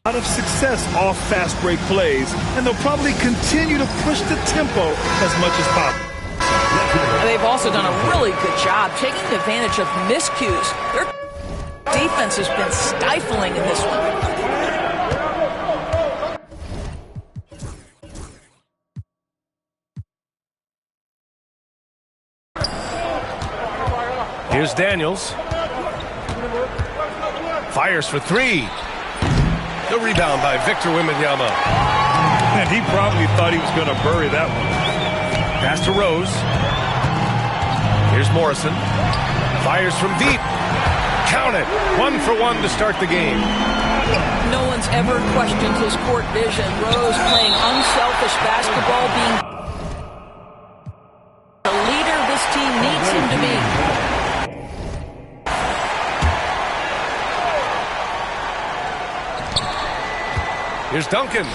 of success off fast break plays, and they'll probably continue to push the tempo as much as possible. They've also done a really good job taking advantage of miscues. Their defense has been stifling in this one. Here's Daniels. Fires for 3. The rebound by Victor Wembanyama. And he probably thought he was going to bury that one. Pass to Rose. Here's Morrison. Fires from deep. Count it. 1 for 1 to start the game. No one's ever questioned his court vision. Rose playing unselfish basketball, being the leader this team needs him to be. Here's Duncan.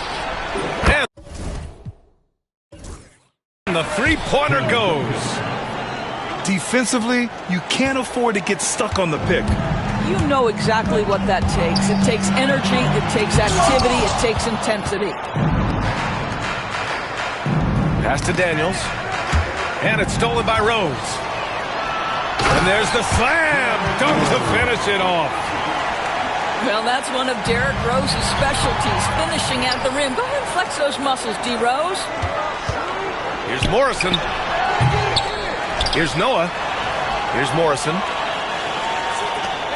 And the three-pointer goes. Defensively, you can't afford to get stuck on the pick. You know exactly what that takes. It takes energy, it takes activity, it takes intensity. Pass to Daniels. And it's stolen by Rose. And there's the slam dunk to finish it off. Well, that's one of Derrick Rose's specialties, finishing at the rim. Go ahead and flex those muscles, D. Rose. Here's Morrison. Here's Noah. Here's Morrison.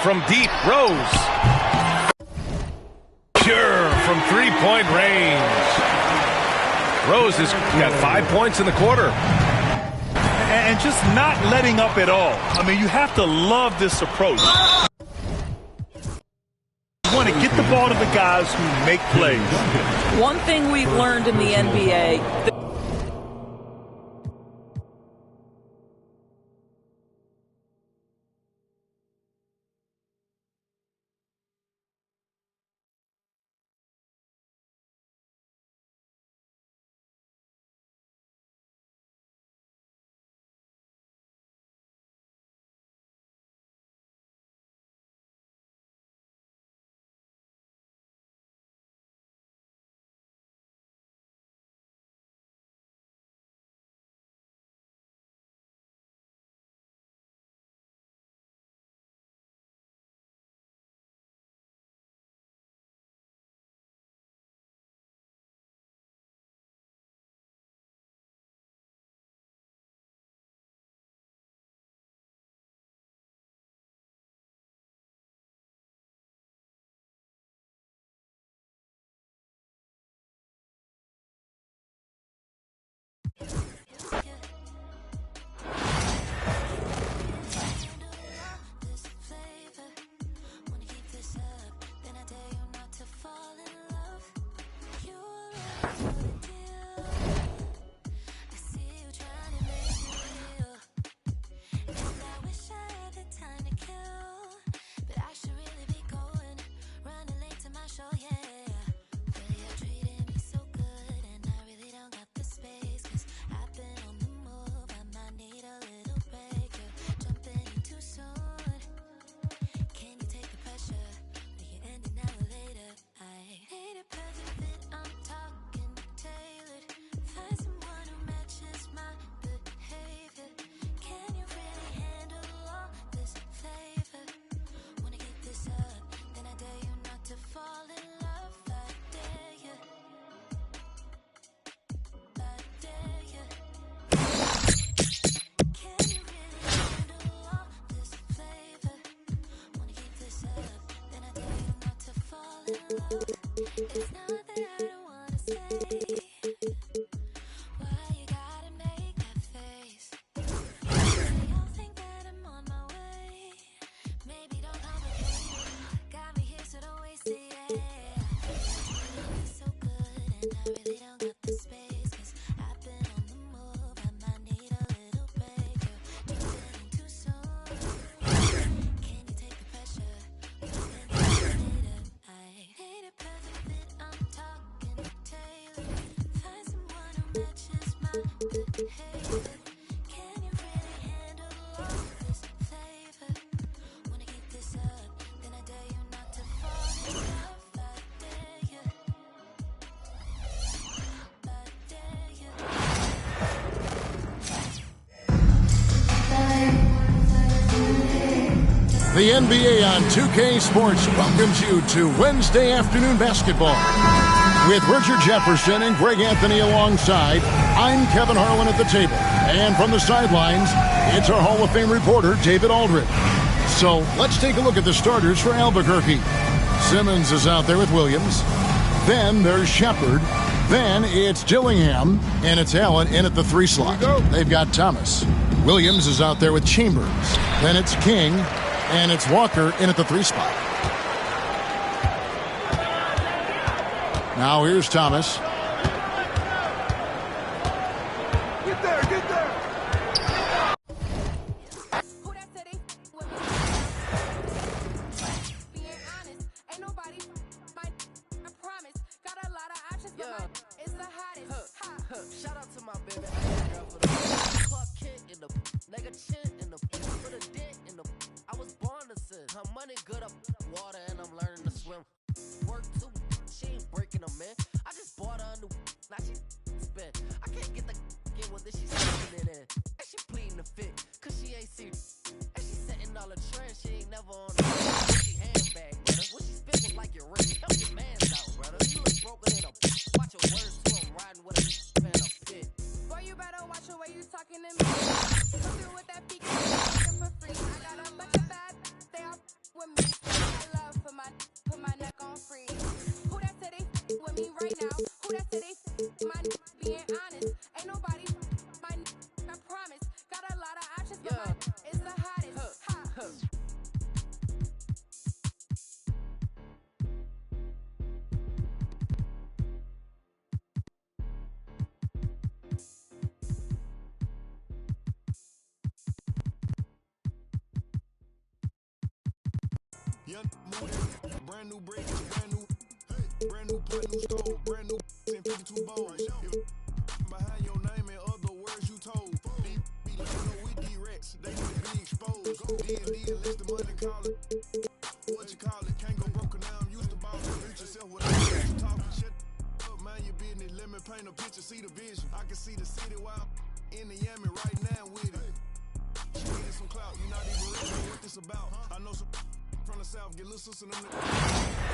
From deep, Rose. Pure from three-point range. Rose has got 5 points in the quarter. And just not letting up at all. I mean, you have to love this approach. You want to get the ball to the guys who make plays. One thing we've learned in the NBA... The NBA on 2K Sports welcomes you to Wednesday afternoon basketball. With Richard Jefferson and Greg Anthony alongside, I'm Kevin Harlan at the table. And from the sidelines, it's our Hall of Fame reporter, David Aldridge. So let's take a look at the starters for Albuquerque. Simmons is out there with Williams. Then there's Shepard. Then it's Dillingham, and it's Allen in at the 3 slot. They've got Thomas. Williams is out there with Chambers. Then it's King, and it's Walker in at the 3 spot. Now here's Thomas. Get there, get there. Shout out to my baby girl for the Clark Kent in the nigga chin in the put a dent in the I was born to sin. Her money good up water and I'm learning to swim. Work too, she ain't breaking them, man. I just bought her a new now she spin. I can't get the get with this, she's sticking it in. And she pleading the fit, cause she ain't see. And she setting all the trends, she ain't never on the she handbag, brother. What she spitting like you're rich. Help your man's out, brother. You look broken in a watch your words too, I'm riding with a man a pit. Boy, you better watch the way you talking to me. Come through with that peak for free. I got a bunch of bad, they all with me. Young movie, brand new brick, brand new, brand new pot, new stove, brand new and 52 bowls. Behind your name and other words you told. These be like with these rats, they need to be exposed. D&D unless the money call it. What you call it? Can't go broke now. I'm used to ball. Hit yourself with a talking shit. Up, mind your business. Let me paint a picture, see the vision. I can see the city while I'm in the Yami right now with it. She needed some clout. You not even really know what this about. I know some from the south get little sister in them.